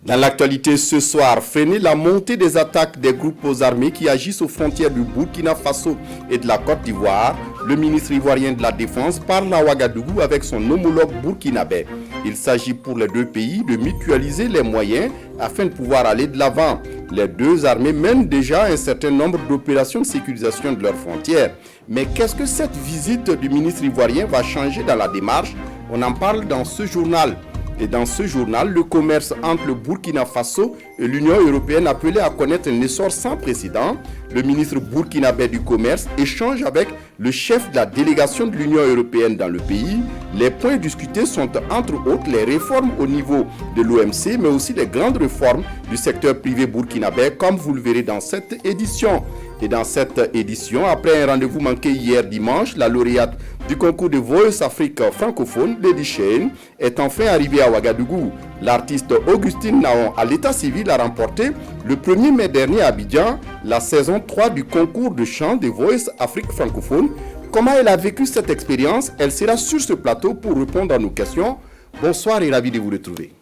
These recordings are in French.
Dans l'actualité ce soir, freiner la montée des attaques des groupes armés qui agissent aux frontières du Burkina Faso et de la Côte d'Ivoire, le ministre ivoirien de la Défense parle à Ouagadougou avec son homologue burkinabé. Il s'agit pour les deux pays de mutualiser les moyens afin de pouvoir aller de l'avant. Les deux armées mènent déjà un certain nombre d'opérations de sécurisation de leurs frontières. Mais qu'est-ce que cette visite du ministre ivoirien va changer dans la démarche? On en parle dans ce journal. Et dans ce journal, le commerce entre le Burkina Faso et l'Union européenne appelé à connaître un essor sans précédent. Le ministre burkinabé du commerce échange avec le chef de la délégation de l'Union européenne dans le pays. Les points discutés sont entre autres les réformes au niveau de l'OMC, mais aussi les grandes réformes du secteur privé burkinabé, comme vous le verrez dans cette édition. Et dans cette édition, après un rendez-vous manqué hier dimanche, la lauréate du concours de Voice Afrique francophone, Lady Shane, est enfin arrivée à Ouagadougou. L'artiste Augustine Naon, à l'état civil, a remporté le 1er mai dernier à Abidjan la saison 3 du concours de chant de Voice Afrique francophone. Comment elle a vécu cette expérience? Elle sera sur ce plateau pour répondre à nos questions. Bonsoir et ravi de vous retrouver.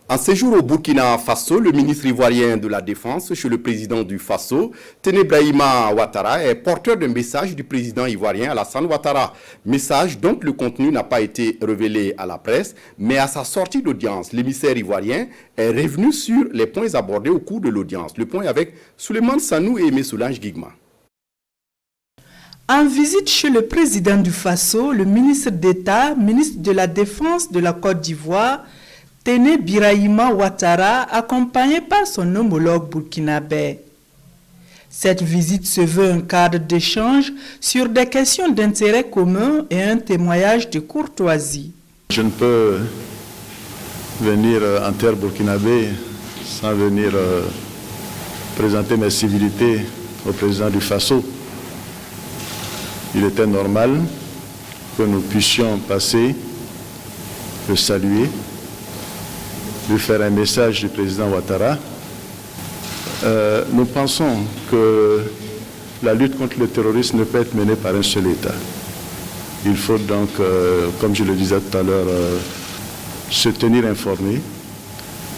En séjour au Burkina Faso, le ministre ivoirien de la Défense chez le président du Faso, Téné Brahima Ouattara, est porteur d'un message du président ivoirien Alassane Ouattara. Message dont le contenu n'a pas été révélé à la presse, mais à sa sortie d'audience, l'émissaire ivoirien est revenu sur les points abordés au cours de l'audience. Le point avec Souleymane Sanou et Aimé Soulange Guigma. En visite chez le président du Faso, le ministre d'État, ministre de la Défense de la Côte d'Ivoire, Téné Birahima Ouattara, accompagné par son homologue burkinabé. Cette visite se veut un cadre d'échange sur des questions d'intérêt commun et un témoignage de courtoisie. Je ne peux venir en terre burkinabé sans venir présenter mes civilités au président du Faso. Il était normal que nous puissions passer, le saluer, lui faire un message du président Ouattara. Nous pensons que la lutte contre le terrorisme ne peut être menée par un seul État. Il faut donc, comme je le disais tout à l'heure, se tenir informé,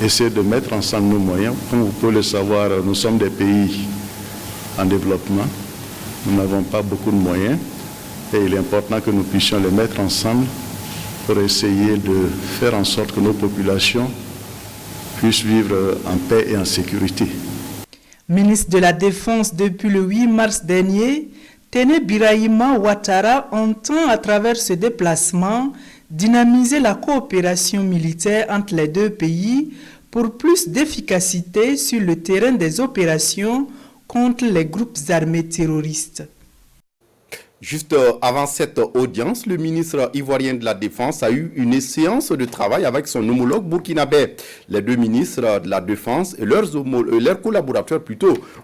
essayer de mettre ensemble nos moyens. Comme vous pouvez le savoir, nous sommes des pays en développement. Nous n'avons pas beaucoup de moyens et il est important que nous puissions les mettre ensemble pour essayer de faire en sorte que nos populations puissent vivre en paix et en sécurité. Ministre de la Défense depuis le 8 mars dernier, Téné Birahima Ouattara entend à travers ce déplacement dynamiser la coopération militaire entre les deux pays pour plus d'efficacité sur le terrain des opérations contre les groupes armés terroristes. Juste avant cette audience, le ministre ivoirien de la Défense a eu une séance de travail avec son homologue burkinabé. Les deux ministres de la Défense et leurs collaborateurs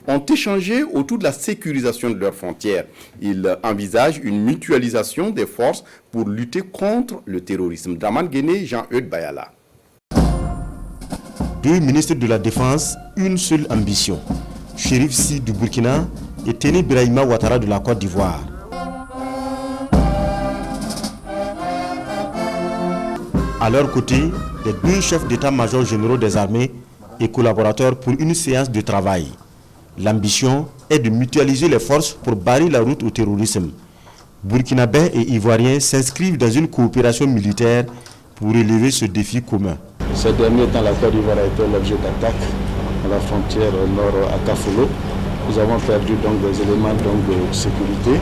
ont échangé autour de la sécurisation de leurs frontières. Ils envisagent une mutualisation des forces pour lutter contre le terrorisme. Draman Guéné, Jean-Eudes Bayala. Deux ministres de la Défense, une seule ambition. Chérif Si du Burkina et Téné Birahima Ouattara de la Côte d'Ivoire. À leur côté, les deux chefs d'état-major généraux des armées et collaborateurs pour une séance de travail. L'ambition est de mutualiser les forces pour barrer la route au terrorisme. Burkinabés et Ivoiriens s'inscrivent dans une coopération militaire pour relever ce défi commun. Ces derniers temps, la Côte d'Ivoire a été l'objet d'attaques à la frontière nord à Kafolo. Nous avons perdu donc des éléments de sécurité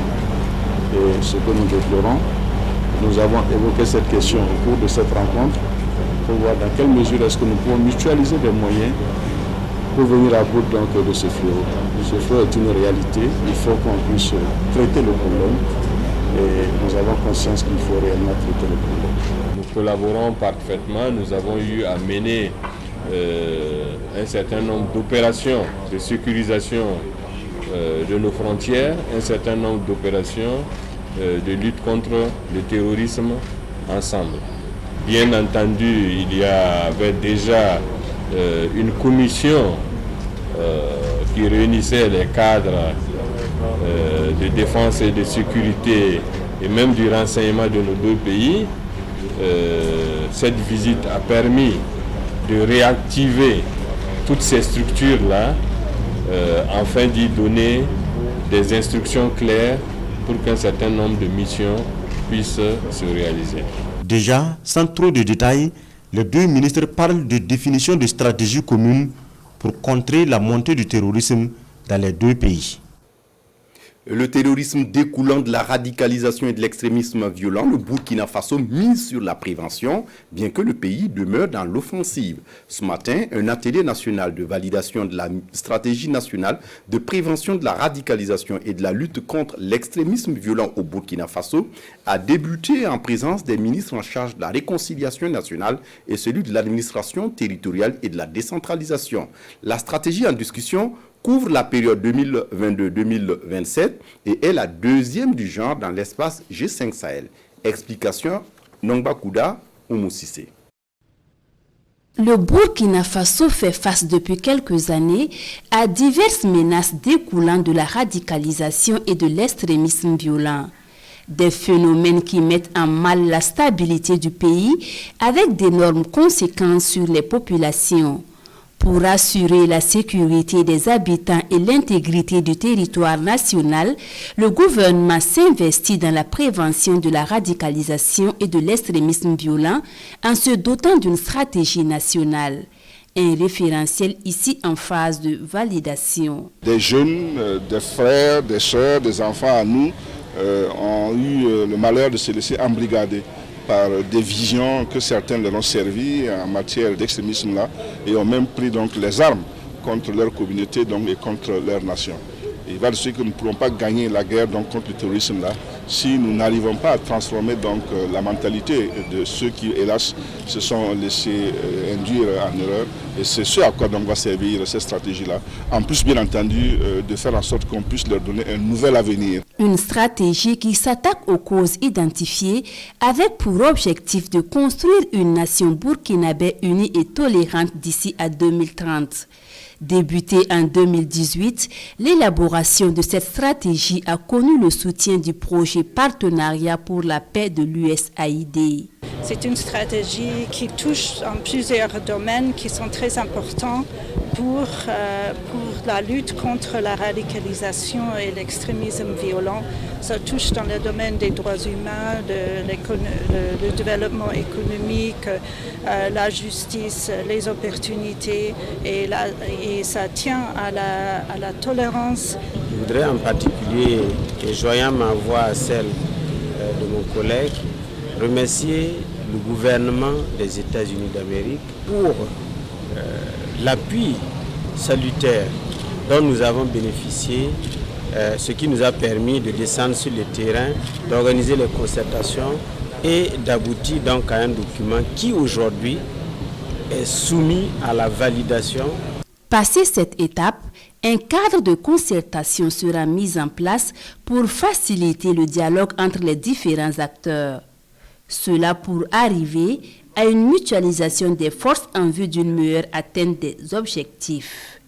et ce que nous déplorons. Nous avons évoqué cette question au cours de cette rencontre pour voir dans quelle mesure est-ce que nous pouvons mutualiser des moyens pour venir à bout donc de ce fléau. Ce fléau est une réalité, il faut qu'on puisse traiter le problème et nous avons conscience qu'il faut réellement traiter le problème. Nous collaborons parfaitement, nous avons eu à mener un certain nombre d'opérations de sécurisation de nos frontières, un certain nombre d'opérations de lutte contre le terrorisme ensemble. Bien entendu, il y avait déjà une commission qui réunissait les cadres de défense et de sécurité et même du renseignement de nos deux pays. Cette visite a permis de réactiver toutes ces structures-là afin d'y donner des instructions claires pour qu'un certain nombre de missions puissent se réaliser. Déjà, sans trop de détails, les deux ministres parlent de définition de stratégies communes pour contrer la montée du terrorisme dans les deux pays. Le terrorisme découlant de la radicalisation et de l'extrémisme violent, le Burkina Faso mise sur la prévention, bien que le pays demeure dans l'offensive. Ce matin, un atelier national de validation de la stratégie nationale de prévention de la radicalisation et de la lutte contre l'extrémisme violent au Burkina Faso a débuté en présence des ministres en charge de la réconciliation nationale et celui de l'administration territoriale et de la décentralisation. La stratégie en discussion couvre la période 2022-2027 et est la deuxième du genre dans l'espace G5 Sahel. Explication, Nongba Kouda Oumoussissé. Le Burkina Faso fait face depuis quelques années à diverses menaces découlant de la radicalisation et de l'extrémisme violent. Des phénomènes qui mettent en mal la stabilité du pays avec d'énormes conséquences sur les populations. Pour assurer la sécurité des habitants et l'intégrité du territoire national, le gouvernement s'investit dans la prévention de la radicalisation et de l'extrémisme violent en se dotant d'une stratégie nationale. Un référentiel ici en phase de validation. Des jeunes, des frères, des sœurs, des enfants à nous ont eu le malheur de se laisser embrigader par des visions que certains leur ont servi en matière d'extrémisme là et ont même pris donc les armes contre leur communauté donc, et contre leur nation. Et il va de ce que nous ne pourrons pas gagner la guerre donc, contre le terrorisme là si nous n'arrivons pas à transformer donc, la mentalité de ceux qui hélas se sont laissés induire en erreur. Et c'est ce à quoi donc, va servir cette stratégie-là. En plus, bien entendu, de faire en sorte qu'on puisse leur donner un nouvel avenir. Une stratégie qui s'attaque aux causes identifiées avec pour objectif de construire une nation burkinabé unie et tolérante d'ici à 2030. Débutée en 2018, l'élaboration de cette stratégie a connu le soutien du projet Partenariat pour la paix de l'USAID. C'est une stratégie qui touche en plusieurs domaines qui sont très importants pour la lutte contre la radicalisation et l'extrémisme violent. Ça touche dans le domaine des droits humains, le développement économique, la justice, les opportunités et ça tient à la tolérance. Je voudrais en particulier, et joignant ma voix à celle de mon collègue, remercier le gouvernement des États-Unis d'Amérique pour l'appui salutaire dont nous avons bénéficié, ce qui nous a permis de descendre sur le terrain, d'organiser les concertations et d'aboutir donc à un document qui aujourd'hui est soumis à la validation. Passé cette étape, un cadre de concertation sera mis en place pour faciliter le dialogue entre les différents acteurs. Cela pour arriver à une mutualisation des forces en vue d'une meilleure atteinte des objectifs.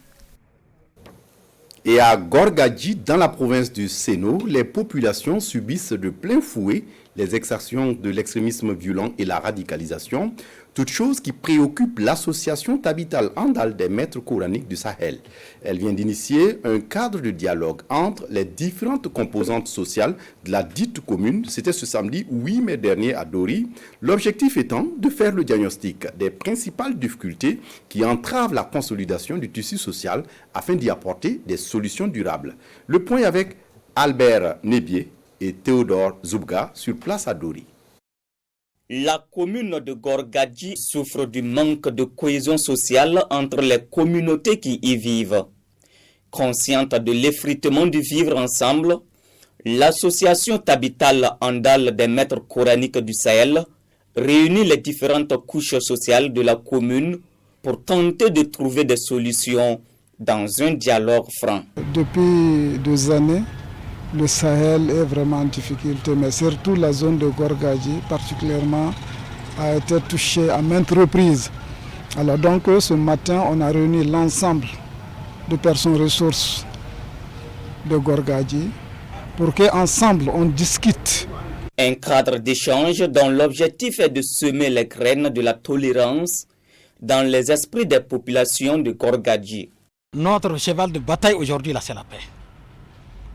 Et à Gorgadji, dans la province du Séno, les populations subissent de plein fouet les exactions de l'extrémisme violent et la radicalisation, toute chose qui préoccupe l'association Tabital Andal des maîtres coraniques du Sahel. Elle vient d'initier un cadre de dialogue entre les différentes composantes sociales de la dite commune. C'était ce samedi 8 mai dernier à Dori. L'objectif étant de faire le diagnostic des principales difficultés qui entravent la consolidation du tissu social afin d'y apporter des solutions durables. Le point avec Albert Nebier et Théodore Zoubga sur place à Dori. La commune de Gorgadji souffre du manque de cohésion sociale entre les communautés qui y vivent. Consciente de l'effritement du vivre ensemble, l'association Tabital Andal des maîtres coraniques du Sahel réunit les différentes couches sociales de la commune pour tenter de trouver des solutions dans un dialogue franc. Depuis 2 années, le Sahel est vraiment en difficulté, mais surtout la zone de Gorgadji particulièrement a été touchée à maintes reprises. Alors donc ce matin, on a réuni l'ensemble de personnes ressources de Gorgadji pour qu'ensemble on discute. Un cadre d'échange dont l'objectif est de semer les graines de la tolérance, dans les esprits des populations de Gorgadji. Notre cheval de bataille aujourd'hui, là, c'est la paix.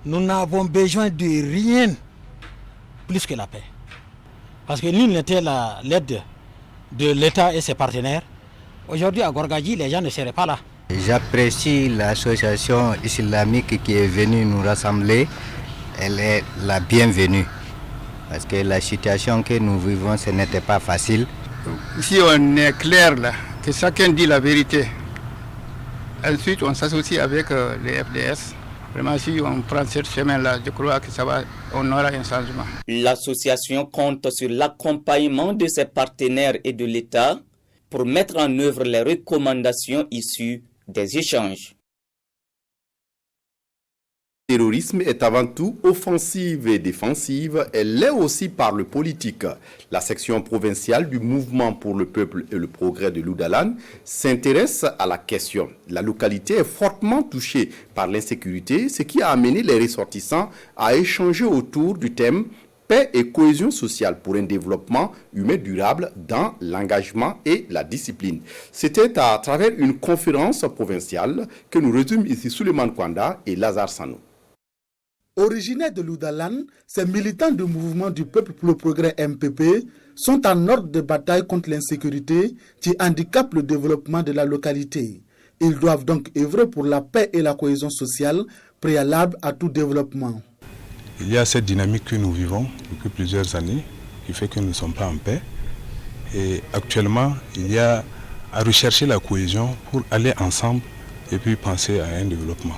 Nous n'avons besoin de rien plus que la paix. Parce que nul n'était l'aide de l'État et ses partenaires. Aujourd'hui, à Gorgadji, les gens ne seraient pas là. J'apprécie l'association islamique qui est venue nous rassembler. Elle est la bienvenue. Parce que la situation que nous vivons, ce n'était pas facile. Si on est clair là, que chacun dit la vérité. Ensuite, on s'associe avec les FDS. Vraiment, si on prend ce chemin-là, je crois que on aura un changement. L'association compte sur l'accompagnement de ses partenaires et de l'État pour mettre en œuvre les recommandations issues des échanges. Le terrorisme est avant tout offensive et défensive, elle l'est aussi par le politique. La section provinciale du Mouvement pour le peuple et le progrès de Loudalan s'intéresse à la question. La localité est fortement touchée par l'insécurité, ce qui a amené les ressortissants à échanger autour du thème paix et cohésion sociale pour un développement humain durable dans l'engagement et la discipline. C'était à travers une conférence provinciale que nous résument ici Souleymane Kwanda et Lazare Sanou. Originaires de Loudalan, ces militants du mouvement du peuple pour le progrès MPP sont en ordre de bataille contre l'insécurité qui handicape le développement de la localité. Ils doivent donc œuvrer pour la paix et la cohésion sociale, préalable à tout développement. Il y a cette dynamique que nous vivons depuis plusieurs années qui fait que nous ne sommes pas en paix. Et actuellement, il y a à rechercher la cohésion pour aller ensemble et puis penser à un développement.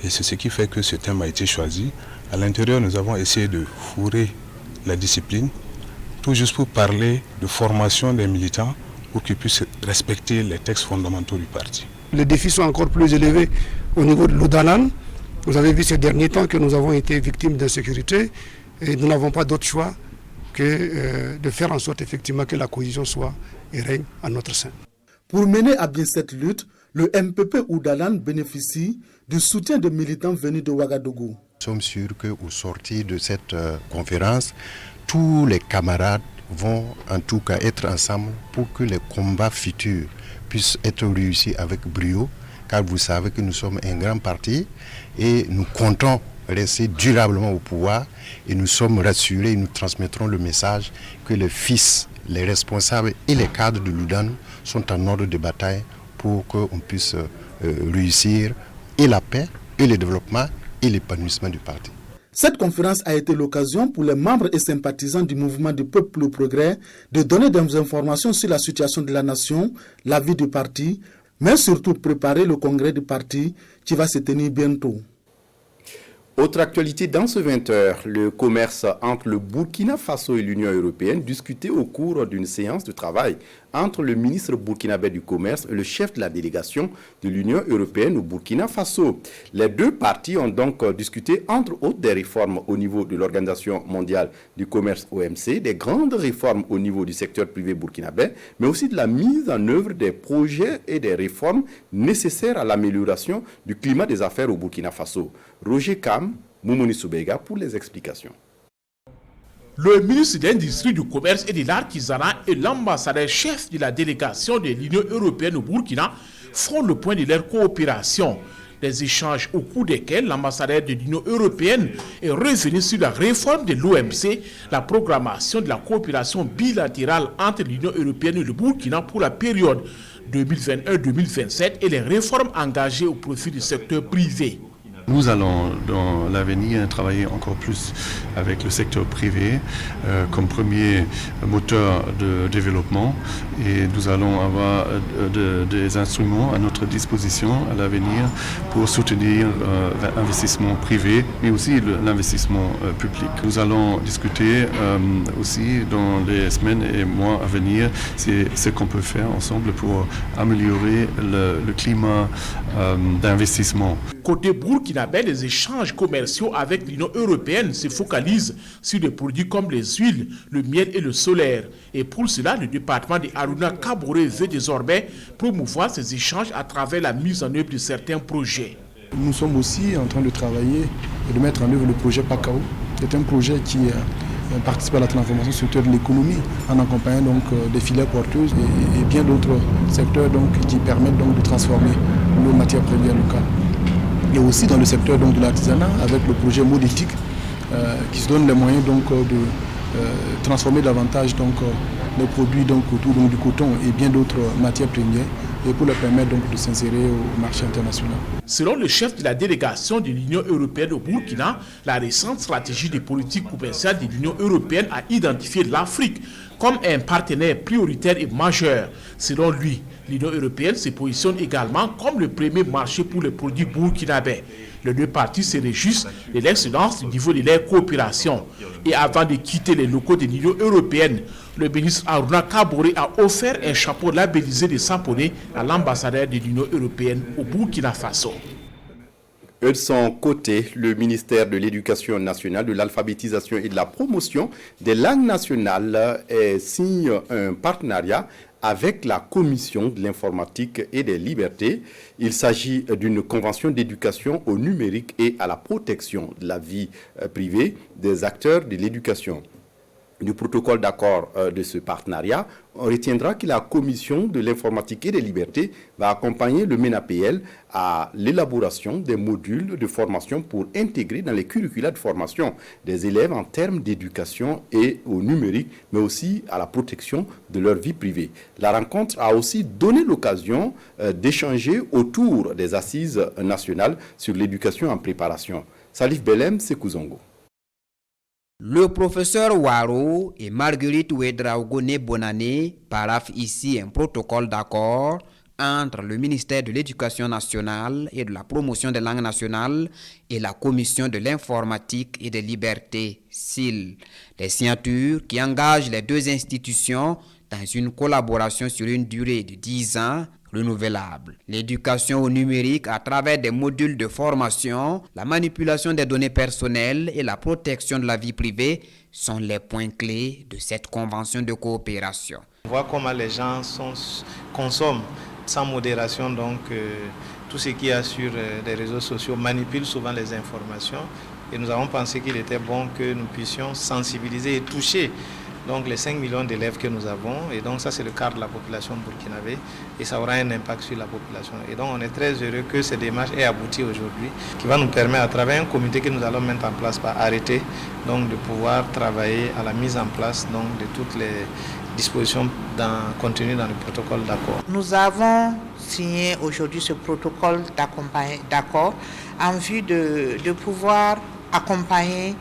Et c'est ce qui fait que ce thème a été choisi. À l'intérieur, nous avons essayé de fourrer la discipline, tout juste pour parler de formation des militants pour qu'ils puissent respecter les textes fondamentaux du parti. Les défis sont encore plus élevés au niveau de Loudalan. Vous avez vu ces derniers temps que nous avons été victimes d'insécurité et nous n'avons pas d'autre choix que de faire en sorte effectivement que la cohésion soit et règne à notre sein. Pour mener à bien cette lutte, le MPP Loudalan bénéficie du soutien de militants venus de Ouagadougou. Nous sommes sûrs qu'au sortir de cette conférence, tous les camarades vont en tout cas être ensemble pour que les combats futurs puissent être réussis avec brio, car vous savez que nous sommes un grand parti et nous comptons rester durablement au pouvoir et nous sommes rassurés et nous transmettrons le message que les fils, les responsables et les cadres de Loudalan sont en ordre de bataille pour qu'on puisse réussir et la paix, et le développement, et l'épanouissement du parti. Cette conférence a été l'occasion pour les membres et sympathisants du mouvement du peuple pour le progrès de donner des informations sur la situation de la nation, la vie du parti, mais surtout préparer le congrès du parti qui va se tenir bientôt. Autre actualité dans ce 20h, le commerce entre le Burkina Faso et l'Union européenne discuté au cours d'une séance de travail entre le ministre burkinabé du commerce et le chef de la délégation de l'Union européenne au Burkina Faso. Les deux parties ont donc discuté entre autres des réformes au niveau de l'Organisation mondiale du commerce OMC, des grandes réformes au niveau du secteur privé burkinabé, mais aussi de la mise en œuvre des projets et des réformes nécessaires à l'amélioration du climat des affaires au Burkina Faso. Roger Kam, Moumouni Soubega pour les explications. Le ministre de l'Industrie, du Commerce et de l'Artisanat et l'ambassadeur-chef de la délégation de l'Union européenne au Burkina font le point de leur coopération. Des échanges au cours desquels l'ambassadeur de l'Union européenne est revenu sur la réforme de l'OMC, la programmation de la coopération bilatérale entre l'Union européenne et le Burkina pour la période 2021-2027 et les réformes engagées au profit du secteur privé. Nous allons dans l'avenir travailler encore plus avec le secteur privé comme premier moteur de développement et nous allons avoir des instruments à notre disposition à l'avenir pour soutenir l'investissement privé mais aussi l'investissement public. Nous allons discuter aussi dans les semaines et mois à venir ce qu'on peut faire ensemble pour améliorer le climat d'investissement. Côté burkinabé, les échanges commerciaux avec l'Union européenne se focalisent sur des produits comme les huiles, le miel et le solaire. Et pour cela, le département de Aruna Kaboré veut désormais promouvoir ces échanges à travers la mise en œuvre de certains projets. Nous sommes aussi en train de travailler et de mettre en œuvre le projet PACAO. C'est un projet qui participer à la transformation structurelle de l'économie en accompagnant donc des filières porteuses et bien d'autres secteurs donc qui permettent donc de transformer nos matières premières locales. Et aussi dans le secteur donc de l'artisanat avec le projet Modétique qui se donne les moyens donc de transformer davantage donc les produits donc autour donc, du coton et bien d'autres matières premières et pour leur permettre donc de s'insérer au marché international. Selon le chef de la délégation de l'Union européenne au Burkina, la récente stratégie de politique commerciale de l'Union européenne a identifié l'Afrique comme un partenaire prioritaire et majeur. Selon lui, l'Union européenne se positionne également comme le premier marché pour les produits burkinabés. Les deux parties se réjouissent de l'excellence du niveau de leur coopération. Et avant de quitter les locaux de l'Union européenne, le ministre Aruna Kaboré a offert un chapeau labellisé de Saponé à l'ambassadeur de l'Union européenne au Burkina Faso. De son côté, le ministère de l'Éducation nationale, de l'alphabétisation et de la promotion des langues nationales signe un partenariat avec la Commission de l'informatique et des libertés. Il s'agit d'une convention d'éducation au numérique et à la protection de la vie privée des acteurs de l'éducation. Du protocole d'accord de ce partenariat, on retiendra que la Commission de l'informatique et des libertés va accompagner le MENAPL à l'élaboration des modules de formation pour intégrer dans les curricula de formation des élèves en termes d'éducation et au numérique, mais aussi à la protection de leur vie privée. La rencontre a aussi donné l'occasion d'échanger autour des assises nationales sur l'éducation en préparation. Salif Belem, Sekouzongo. Le professeur Waro et Marguerite Ouedraogoné Bonané paraphent ici un protocole d'accord entre le ministère de l'Éducation nationale et de la promotion des langues nationales et la Commission de l'informatique et des libertés, CIL. Des signatures qui engagent les deux institutions dans une collaboration sur une durée de 10 ans renouvelable. L'éducation au numérique à travers des modules de formation, la manipulation des données personnelles et la protection de la vie privée sont les points clés de cette convention de coopération. On voit comment les gens consomment sans modération, donc tout ce qu'il y a sur les réseaux sociaux manipule souvent les informations et nous avons pensé qu'il était bon que nous puissions sensibiliser et toucher donc les 5 millions d'élèves que nous avons, et donc ça c'est le quart de la population burkinabé et ça aura un impact sur la population. Et donc on est très heureux que cette démarche ait abouti aujourd'hui, qui va nous permettre à travers un comité que nous allons mettre en place par arrêté, donc de pouvoir travailler à la mise en place donc de toutes les dispositions contenues dans le protocole d'accord. Nous avons signé aujourd'hui ce protocole d'accord en vue de pouvoir accompagner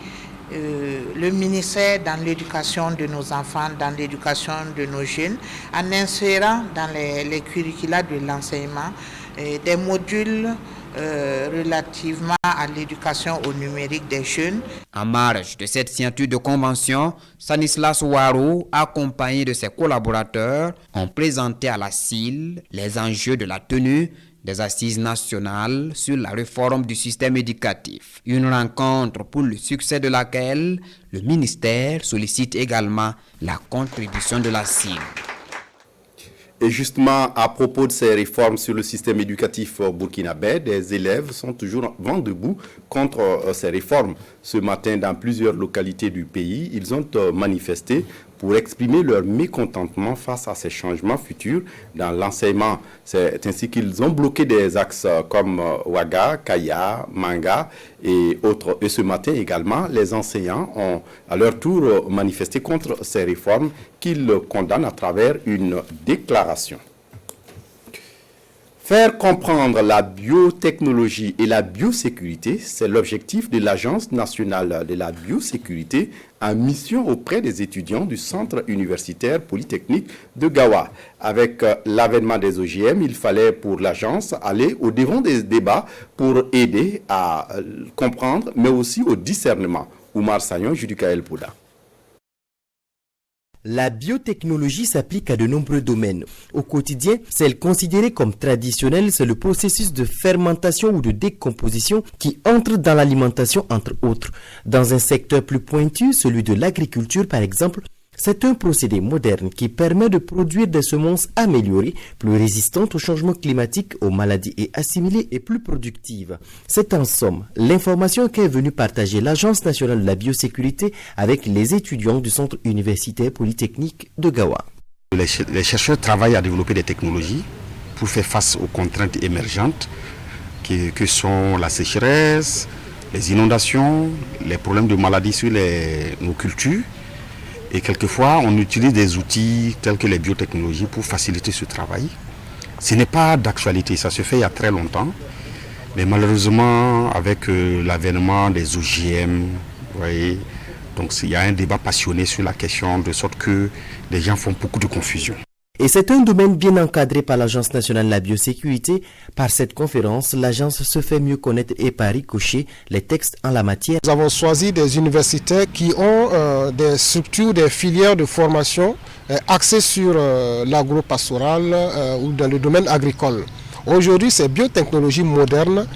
le ministère dans l'éducation de nos enfants, dans l'éducation de nos jeunes, en insérant dans les curricula de l'enseignement des modules relativement à l'éducation au numérique des jeunes. En marge de cette signature de convention, Stanislas Waro, accompagné de ses collaborateurs, ont présenté à la CIL les enjeux de la tenue des assises nationales sur la réforme du système éducatif. Une rencontre pour le succès de laquelle le ministère sollicite également la contribution de la CIL. Et justement, à propos de ces réformes sur le système éducatif burkinabé, des élèves sont toujours vent debout contre ces réformes. Ce matin, dans plusieurs localités du pays, ils ont manifesté pour exprimer leur mécontentement face à ces changements futurs dans l'enseignement. C'est ainsi qu'ils ont bloqué des axes comme Ouaga, Kaya, Manga et autres. Et ce matin également, les enseignants ont à leur tour manifesté contre ces réformes qu'ils condamnent à travers une déclaration. Faire comprendre la biotechnologie et la biosécurité, c'est l'objectif de l'Agence nationale de la biosécurité en mission auprès des étudiants du Centre universitaire polytechnique de Gawa. Avec l'avènement des OGM, il fallait pour l'agence aller au-devant des débats pour aider à comprendre, mais aussi au discernement. Oumar Sagnon, Judicaël Pouda. La biotechnologie s'applique à de nombreux domaines. Au quotidien, celle considérée comme traditionnelle, c'est le processus de fermentation ou de décomposition qui entre dans l'alimentation, entre autres. Dans un secteur plus pointu, celui de l'agriculture par exemple, C'est un procédé moderne qui permet de produire des semences améliorées, plus résistantes aux changements climatiques, aux maladies et assimilées et plus productives. C'est en somme l'information qu'est venue partager l'Agence nationale de la biosécurité avec les étudiants du Centre universitaire polytechnique de Gawa. Les chercheurs travaillent à développer des technologies pour faire face aux contraintes émergentes que sont la sécheresse, les inondations, les problèmes de maladies sur nos cultures. Et quelquefois, on utilise des outils tels que les biotechnologies pour faciliter ce travail. Ce n'est pas d'actualité, ça se fait il y a très longtemps. Mais malheureusement, avec l'avènement des OGM, vous voyez, donc il y a un débat passionné sur la question, de sorte que les gens font beaucoup de confusion. Et c'est un domaine bien encadré par l'Agence nationale de la biosécurité. Par cette conférence, l'agence se fait mieux connaître et par ricochet les textes en la matière. Nous avons choisi des universités qui ont des structures, des filières de formation axées sur l'agro-pastoral ou dans le domaine agricole. Aujourd'hui, ces biotechnologies modernes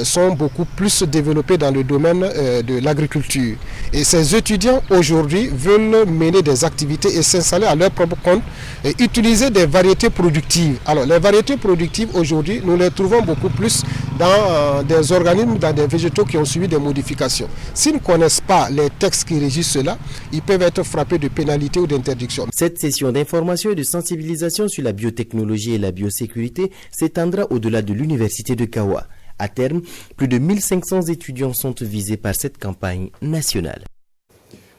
sont beaucoup plus développées dans le domaine de l'agriculture. Et ces étudiants aujourd'hui veulent mener des activités et s'installer à leur propre compte et utiliser des variétés productives. Alors les variétés productives aujourd'hui, nous les trouvons beaucoup plus dans des organismes, dans des végétaux qui ont subi des modifications. S'ils ne connaissent pas les textes qui régissent cela, ils peuvent être frappés de pénalités ou d'interdiction. Cette session d'information et de sensibilisation sur la biotechnologie et la biosécurité s'étendra au-delà de l'université de Gawa. À terme, plus de 1500 étudiants sont visés par cette campagne nationale.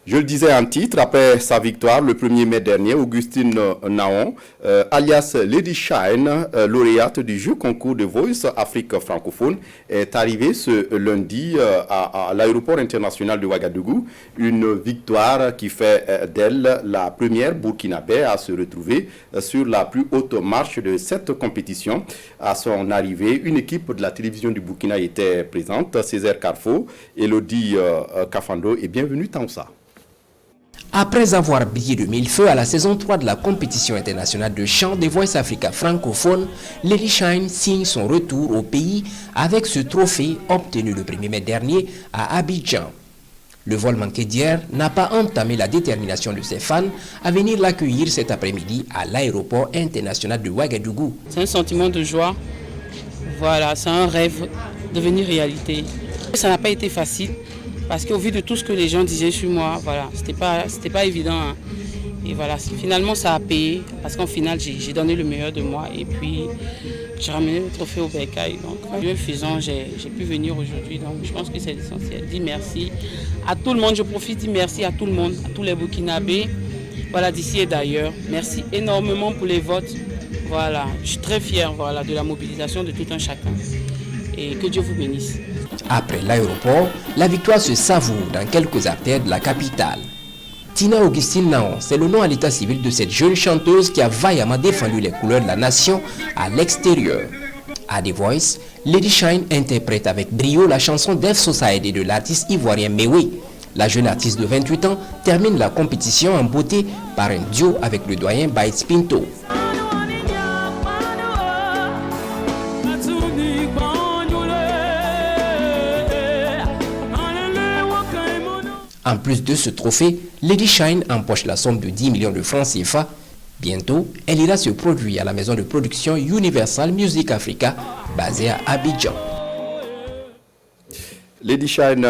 Je le disais en titre, après sa victoire le 1er mai dernier, Augustine Naon, alias Lady Shine, lauréate du jeu concours de Voice Afrique francophone, est arrivée ce lundi à l'aéroport international de Ouagadougou. Une victoire qui fait d'elle la première burkinabé à se retrouver sur la plus haute marche de cette compétition. À son arrivée, une équipe de la télévision du Burkina était présente, Césaire Carfo, Elodie Kafando et bienvenue Taoussa. Après avoir brillé de mille feux à la saison 3 de la compétition internationale de chant des Voice Africa francophones, Lady Shine signe son retour au pays avec ce trophée obtenu le 1er mai dernier à Abidjan. Le vol manqué d'hier n'a pas entamé la détermination de ses fans à venir l'accueillir cet après-midi à l'aéroport international de Ouagadougou. C'est un sentiment de joie, voilà, c'est un rêve devenu réalité. Ça n'a pas été facile. Parce qu'au vu de tout ce que les gens disaient sur moi, voilà, c'était pas évident. Hein. Et voilà, finalement ça a payé, parce qu'en final j'ai donné le meilleur de moi et puis j'ai ramené le trophée au Bercail. Donc, Dieu faisant, j'ai pu venir aujourd'hui. Donc je pense que c'est l'essentiel. Dis merci à tout le monde, je profite, dis merci à tout le monde, à tous les Burkinabés, voilà, d'ici et d'ailleurs. Merci énormément pour les votes. Voilà, je suis très fier, voilà, de la mobilisation de tout un chacun. Et que Dieu vous bénisse. Après l'aéroport, la victoire se savoure dans quelques artères de la capitale. Tina Augustine Naon, c'est le nom à l'état civil de cette jeune chanteuse qui a vaillamment défendu les couleurs de la nation à l'extérieur. À The Voice, Lady Shine interprète avec brio la chanson Deaf Society de l'artiste ivoirien Mewe. La jeune artiste de 28 ans termine la compétition en beauté par un duo avec le doyen Baït Pinto. En plus de ce trophée, Lady Shine empoche la somme de 10 millions de francs CFA. Bientôt, elle ira se produire à la maison de production Universal Music Africa, basée à Abidjan. Lady Shine,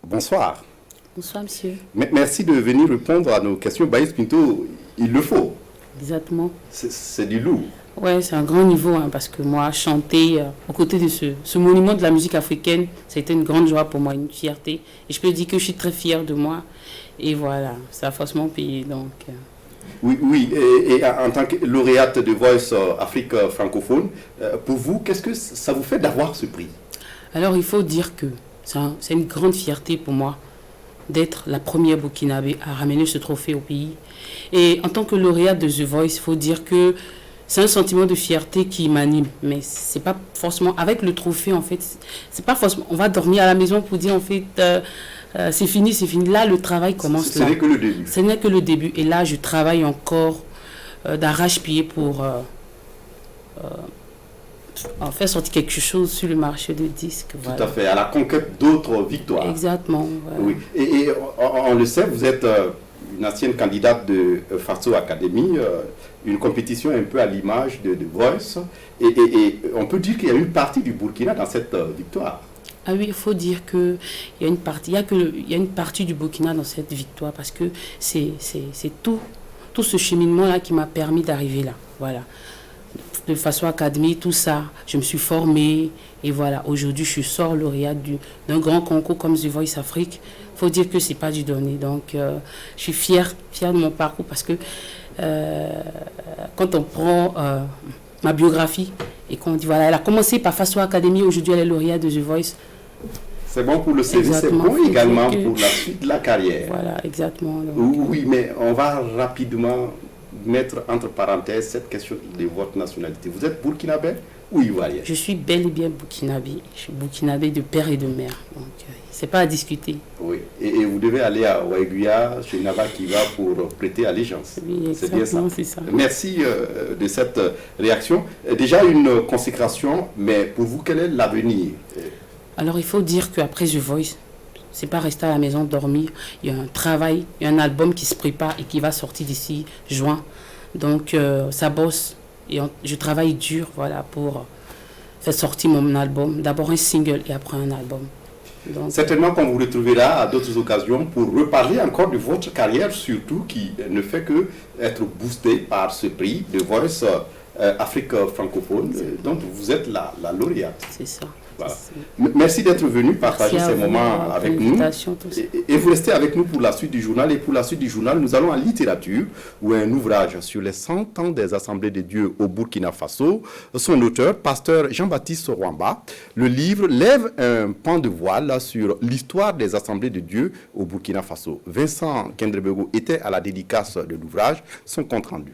bonsoir. Bonsoir, monsieur. Merci de venir répondre à nos questions. Baïs Pinto, il le faut. Exactement. C'est du lourd. Ouais, c'est un grand niveau, hein, parce que moi, chanter aux côtés de ce monument de la musique africaine, ça a été une grande joie pour moi, une fierté. Et je peux dire que je suis très fière de moi. Et voilà, ça a forcément payé. Donc, Oui, et en tant que lauréate de Voice Afrique francophone, pour vous, qu'est-ce que ça vous fait d'avoir ce prix? Alors, il faut dire que c'est une grande fierté pour moi d'être la première Burkinabé à ramener ce trophée au pays. Et en tant que lauréate de The Voice, il faut dire que c'est un sentiment de fierté qui m'anime, mais c'est pas forcément avec le trophée en fait. C'est pas forcément. On va dormir à la maison pour dire en fait c'est fini. Là le travail commence. Ce n'est que le début. Ce n'est que le début et là je travaille encore d'arrache-pied pour faire sortir quelque chose sur le marché de disques. Tout à fait, à la conquête d'autres victoires. Exactement. Voilà. Oui. Et on le sait, vous êtes une ancienne candidate de Faso Academy, une compétition un peu à l'image de Voice. Et on peut dire qu'il y a une partie du Burkina dans cette victoire. Ah oui, il faut dire qu'il y a une partie, il y a une partie du Burkina dans cette victoire parce que c'est tout ce cheminement-là qui m'a permis d'arriver là. Voilà. De Faso Academy, tout ça, je me suis formée et voilà. Aujourd'hui, je sors lauréate d'un grand concours comme The Voice Afrique. Il faut dire que c'est pas du donné. Donc, je suis fière de mon parcours parce que quand on prend ma biographie et qu'on dit voilà, elle a commencé par Faso Academy, aujourd'hui elle est lauréate de The Voice. C'est bon pour le CV, c'est bon également pour la suite de la carrière. Voilà, exactement. Donc, oui, mais on va rapidement mettre entre parenthèses cette question de votre nationalité. Vous êtes burkinabé ou ivoirien? Je suis bel et bien burkinabé. Je suis burkinabé de père et de mère. Donc, c'est pas à discuter. Oui, et vous devez aller à Ouaïguia, chez Nava Kiva, pour prêter allégeance. Oui, c'est bien ça. C'est ça. Merci de cette réaction. Déjà une consécration, mais pour vous, quel est l'avenir? Alors, il faut dire qu'après The Voice, c'est pas rester à la maison dormir. Il y a un travail, il y a un album qui se prépare et qui va sortir d'ici juin. Donc, ça bosse. Et je travaille dur, voilà, pour faire sortir mon album. D'abord un single et après un album. Donc, certainement qu'on vous retrouvera à d'autres occasions pour reparler encore de votre carrière, surtout qui ne fait que être boostée par ce prix de Voice Afrique francophone. Donc, vous êtes la lauréate. C'est ça. Voilà. Merci d'être venu partager ces moments avec nous. Et vous restez avec nous pour la suite du journal. Et pour la suite du journal, nous allons en littérature, où un ouvrage sur les 100 ans des Assemblées de Dieu au Burkina Faso. Son auteur, pasteur Jean-Baptiste Rwamba, le livre lève un pan de voile sur l'histoire des Assemblées de Dieu au Burkina Faso. Vincent Kendrebego était à la dédicace de l'ouvrage. Son compte rendu.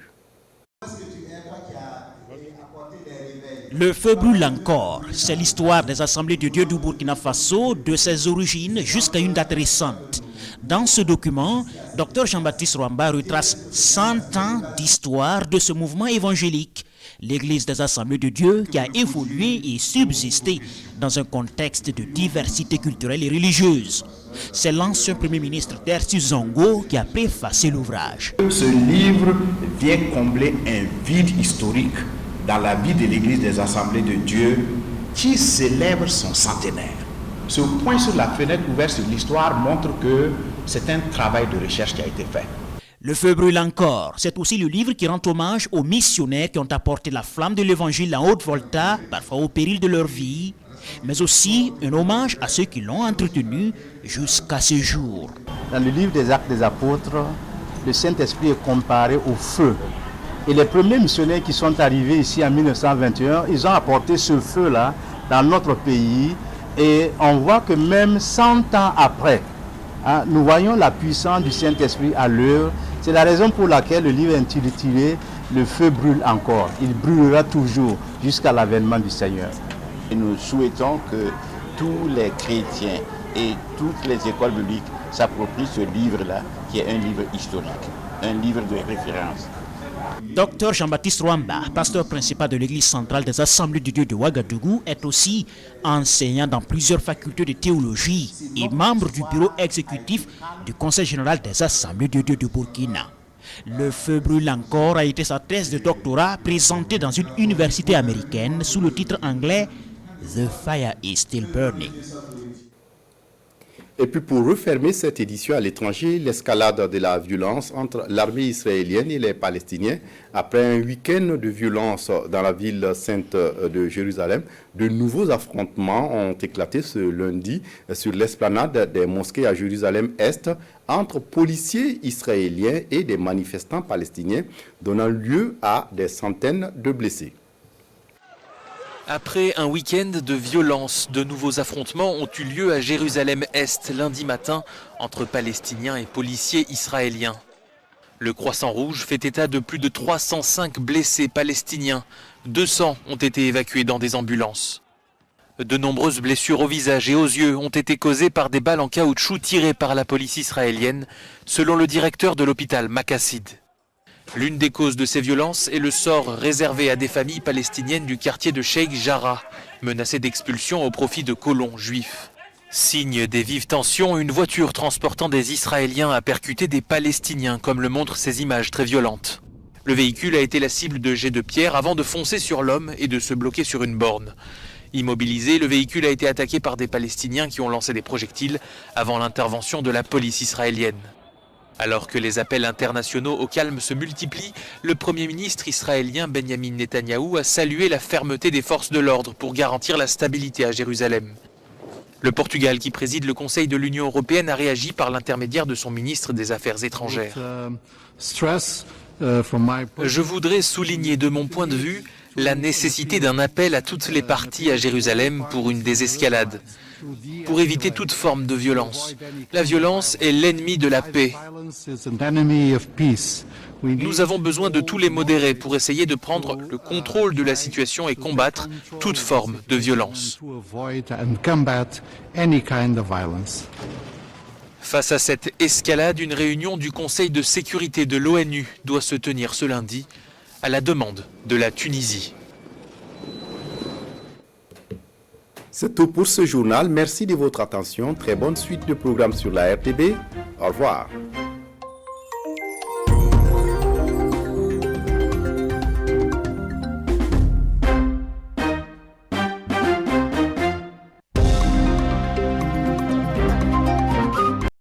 Le feu brûle encore. C'est l'histoire des Assemblées de Dieu du Burkina Faso, de ses origines jusqu'à une date récente. Dans ce document, Dr Jean-Baptiste Rwamba retrace 100 ans d'histoire de ce mouvement évangélique, l'Église des Assemblées de Dieu qui a évolué et subsisté dans un contexte de diversité culturelle et religieuse. C'est l'ancien Premier ministre Tersi Zongo qui a préfacé l'ouvrage. Ce livre vient combler un vide historique dans la vie de l'Église des Assemblées de Dieu qui célèbre son centenaire. Ce point sur la fenêtre ouverte sur l'histoire montre que c'est un travail de recherche qui a été fait. Le feu brûle encore. C'est aussi le livre qui rend hommage aux missionnaires qui ont apporté la flamme de l'Évangile en Haute-Volta, parfois au péril de leur vie, mais aussi un hommage à ceux qui l'ont entretenu jusqu'à ce jour. Dans le livre des Actes des Apôtres, le Saint-Esprit est comparé au feu. Et les premiers missionnaires qui sont arrivés ici en 1921, ils ont apporté ce feu-là dans notre pays. Et on voit que même 100 ans après, nous voyons la puissance du Saint-Esprit à l'œuvre. C'est la raison pour laquelle le livre est intitulé « Le feu brûle encore ». Il brûlera toujours jusqu'à l'avènement du Seigneur. Et nous souhaitons que tous les chrétiens et toutes les écoles bibliques s'approprient ce livre-là, qui est un livre historique, un livre de référence. Dr Jean-Baptiste Rwamba, pasteur principal de l'église centrale des Assemblées de Dieu de Ouagadougou, est aussi enseignant dans plusieurs facultés de théologie et membre du bureau exécutif du Conseil général des Assemblées de Dieu de Burkina. Le feu brûle encore a été sa thèse de doctorat présentée dans une université américaine sous le titre anglais « The Fire is Still Burning ». Et puis pour refermer cette édition à l'étranger, l'escalade de la violence entre l'armée israélienne et les Palestiniens. Après un week-end de violence dans la ville sainte de Jérusalem, de nouveaux affrontements ont éclaté ce lundi sur l'esplanade des mosquées à Jérusalem-Est entre policiers israéliens et des manifestants palestiniens, donnant lieu à des centaines de blessés. Après un week-end de violence, de nouveaux affrontements ont eu lieu à Jérusalem-Est lundi matin entre Palestiniens et policiers israéliens. Le Croissant Rouge fait état de plus de 305 blessés palestiniens. 200 ont été évacués dans des ambulances. De nombreuses blessures au visage et aux yeux ont été causées par des balles en caoutchouc tirées par la police israélienne, selon le directeur de l'hôpital Makassid. L'une des causes de ces violences est le sort réservé à des familles palestiniennes du quartier de Sheikh Jarrah, menacées d'expulsion au profit de colons juifs. Signe des vives tensions, une voiture transportant des Israéliens a percuté des Palestiniens, comme le montrent ces images très violentes. Le véhicule a été la cible de jets de pierre avant de foncer sur l'homme et de se bloquer sur une borne. Immobilisé, le véhicule a été attaqué par des Palestiniens qui ont lancé des projectiles avant l'intervention de la police israélienne. Alors que les appels internationaux au calme se multiplient, le Premier ministre israélien Benjamin Netanyahou a salué la fermeté des forces de l'ordre pour garantir la stabilité à Jérusalem. Le Portugal, qui préside le Conseil de l'Union européenne, a réagi par l'intermédiaire de son ministre des Affaires étrangères. Je voudrais souligner de mon point de vue la nécessité d'un appel à toutes les parties à Jérusalem pour une désescalade, pour éviter toute forme de violence. La violence est l'ennemi de la paix. Nous avons besoin de tous les modérés pour essayer de prendre le contrôle de la situation et combattre toute forme de violence. Face à cette escalade, une réunion du Conseil de sécurité de l'ONU doit se tenir ce lundi à la demande de la Tunisie. C'est tout pour ce journal. Merci de votre attention. Très bonne suite de programmes sur la RTB. Au revoir.